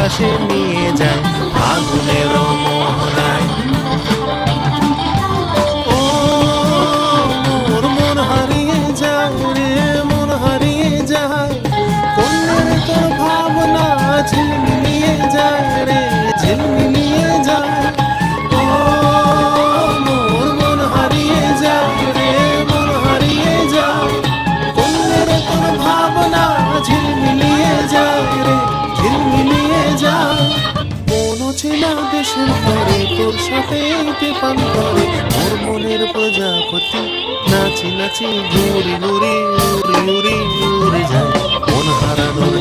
বাতাসে নিয়ে যায় ফাগুনের মোহনায়। ও মোর মন হারিয়ে যায় রে, মন হারিয়ে যায়, কোনের তোর ভাবনা ঝিলমিলিয়ে যায় রে, ঝিলমিলিয়ে যায়। ও মোর মন হারিয়ে যায় রে, মন হারিয়ে যায়, কোনের তোর ভাবনা ঝিলমিলিয়ে যায় রে, ঝিলমিলিয়ে যায়। মন চেনা দেশের পরে তোর সাথে পান করে মোর মনের প্রজাপতি নাচি নাচি ঘুরি ঘুরি উড়ি উড়ি উড়ে যায়। মন হারানোর